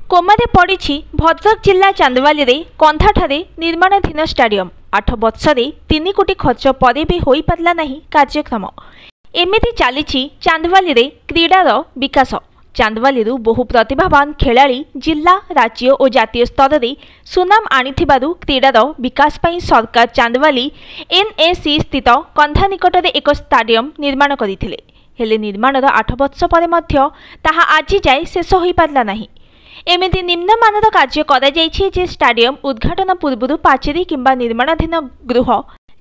कोमारे पड़ी भद्रक जिला चांदवाली कंधाठारे निर्माणाधीन स्टाडियम 8 वर्षे 3 कोटी खर्च पर भी हो पारा नहीं कार्यक्रम। एमती चली चांदवाली क्रीडार विकास। चांदवाली बहु प्रतिभावान खेलाड़ी जिला राज्य और जातीय स्तर में सुनाम आनिथिबारु क्रीडार विकास पई सरकार चांदवाली एनएसी स्थित कंधा निकट में एक स्टाडियम निर्माण करथिले। हेले निर्माणर 8 वर्ष पर मध्य ताहा आज जाए शेष हो पारा नहीं। एमिति निम्नमानर कार्य करा जायछि जे स्टाडियम उद्घाटन पूर्व पाचेरी किंबा निर्माणाधीन गृह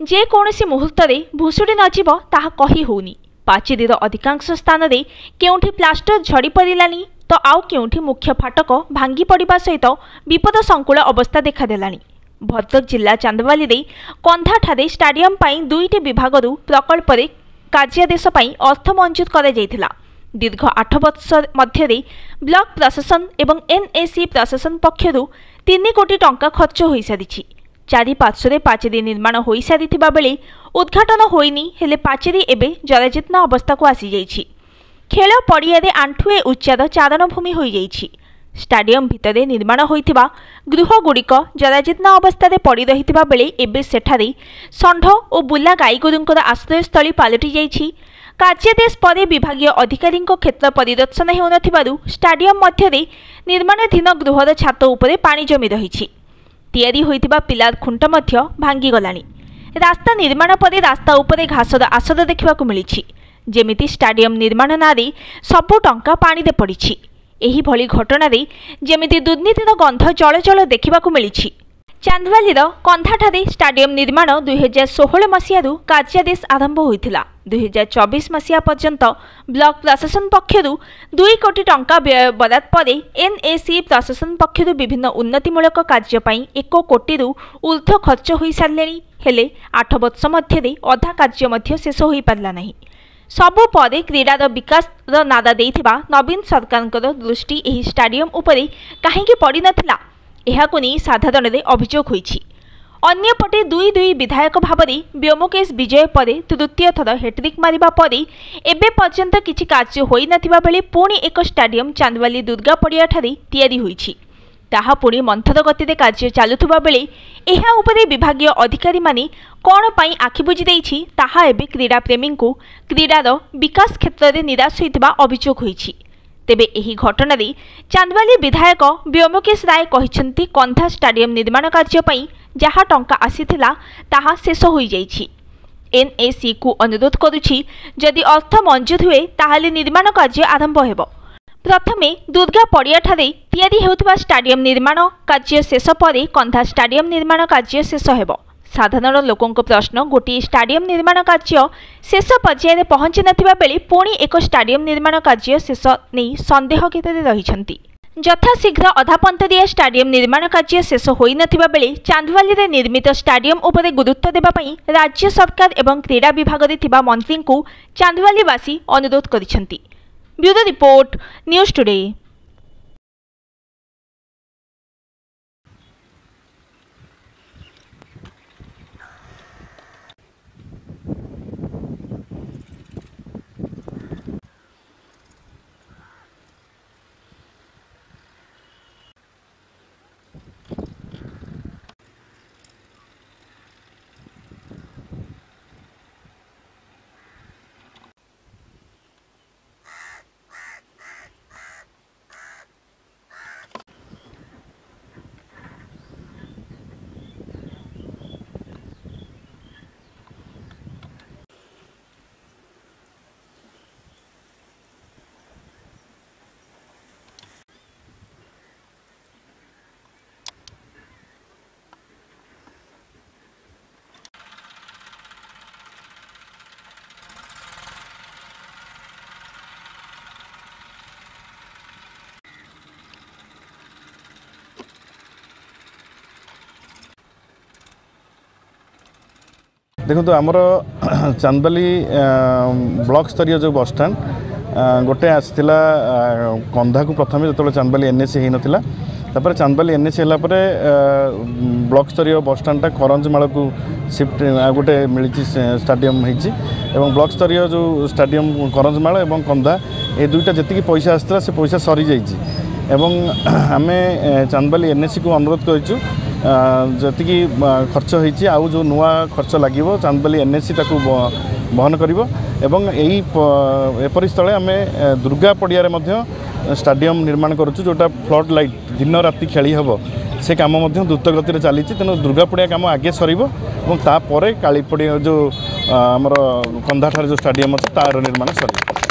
जेकोसी मुहूर्त भुशुड़ी नजिब ताहा कही होनी। पाचेरीर अधिकांश स्थान रे केउठी प्लास्टर झड़ी पड़िलानी तो आउ केउठी मुख्य फाटक भांगी पड़िबा सहित विपद संकुल अवस्था देखादेलानी। भद्रक जिला चांदवाली रे कंधाठारे स्टाडियम पई 2टी विभागरु प्रकल्प रे कार्यादेश पई अर्थ मंजूर करा जायथिला। दीर्घ 8 वर्ष मध्य ब्लॉक प्रशासन एवं एनएसी प्रशासन पक्षर 3 कोटी टंका खर्च हो सारी। चारि पार्श्वे पाचेरी निर्माण हो सारी बेले उद्घाटन होइनी हेले पाचेरी एबे जराजीर्ण अवस्था को आसी जाइछि। खेल पड़िया आंठुए उच्चार चारण भूमि हो जाइछि। स्टाडियम भितर निर्माण होइथिबा गृहगुड़िक जराजीर्ण अवस्था पड़ी रहिथिबा बेले एबे सेठारे षंढ और बुला गाईगोरुंकर आश्रयस्थली पलटि जाइछि। कार्यादेश पर विभागीय अधिकारी क्षेत्र परिदर्शन होउनथिबारु स्टाडियम मध्य निर्माणाधीन गृहर छात उपरे पानी जमी रही। तैयारी होइतिबा पिलार खुंट मध्य भांगी गलानी। रास्ता निर्माण पर रास्ता उपरे घासर आसर देखिबाकु मिलिछि। जेमिति स्टाडियम निर्माण नारे सबु टंका पानी रे पड़िछि। एही भली घटना रे जेमिति दुर्नीतिर गंध जल जल देखिबाकु मिलिछि। चांदवालीर कंधाठारे स्टाडियम निर्माण 2016 मसीहारू कार्यादेश आरंभ होइथिला। 2024 मसीहा पर्यंत ब्लॉक प्रशासन पक्षर 2 कोटी टंका व्यय बराद पर एनएसी प्रशासन पक्षर विभिन्न उन्नतिमूलक कार्य पई 1 कोटी ऊर्ध्व खर्च हो सारे। हेले 8 वर्ष मध्य अधा कार्य मध्य शेष हो पारा नहीं। सबु परे क्रीडार विकास नारा देइथिबा नवीन सरकार दृष्टि एही स्टाडियम उपरे काहेकि पड़ी नथिला एहाकु नहीं साधारण अभियोग होइछि। अन्यपटे 2 विधायक भाव व्योमकेश विजय पर तृतीय थर हेट्रिक मारिबा पर एबे पर्यंत किछि कार्य होई नथिबा बेले पुणी एक स्टाडियम चांदवाली दुर्गा पड़िया ठारे तैयारी होइछि। ताहा पुणी मंथर गति कार्य चालुथुबा बेले एहा उपरे विभागीय अधिकारी माने कोन पई आखि बुझी देइछि ताहा एबे क्रीडा प्रेमी को क्रीडार विकास क्षेत्र में निराश होइतिबा अभियोग होइछि। तेबे एही घटना रे चांदवाली विधायक व्योमकेश राय कहिसंती कंधा स्टाडियम निर्माण कार्य पई जहा टंका आसीथिला ताहा शेष होई जाइछि। एनएसी को अनुरोध करुछि जदि अर्थ मंजूर हुए ताहाले निर्माण कार्य आरंभ हेबो। प्रथमे दुर्गा पड़िया ठारे तैयारी हेउथिबा स्टाडियम निर्माण कार्य शेष पर कंधा स्टाडियम निर्माण कार्य शेष हेबो। साधारण लोकों प्रश्न गोटे स्टाडियम निर्माण कार्य शेष पर्यायर पहुंची नथिबा बेले पुणी एक स्टाडियम निर्माण कार्य शेष नहीं संदेह क्षेत्र रही। यथाशीघ्र अधापंतरिया स्टाडियम निर्माण कार्य शेष होई नथिबा बेले चांदवाली रे निर्मित स्टाडियम उपरे गुरुत्व देबा पई राज्य सरकार एवं क्रीडा विभाग रे थिबा मंत्री को चांदवालीवासी अनुरोध करिसेंती। Bureau report news today. देखो आमर चांदवाली ब्लॉक स्तरीय जो बस स्टैंड गोटे आसला कंधा को प्रथम जो चांदवाली एनएसी होता तापर चांदवाली एनएसी है ब्लॉक स्तरीय बस स्टैंडटा करंजमाल को शिफ्ट गोटे मिली स्टाडियम होती ब्लॉक स्तरीय जो स्टाडियम करंजमाल और कंधा ये दुईटा जी पैसा आसाला से पैसा सरी जाइए एवं आमे चांदबाली एनएसी को अनुरोध करूँ जी खर्च होती आउ जो नुआ खर्च लगे चांदबाली एनएसी ताकू बहन कर एपरी स्थले आम दुर्गा पड़िया स्टाडियम निर्माण करुँ जोटा फ्लड लाइट दिन राति खेली हम से कम द्रुत गति चली तेणु दुर्गा पड़िया कम आगे सर काली पड़िया जो आमर कंधाठार जो स्टाडियम अच्छे तार निर्माण सर।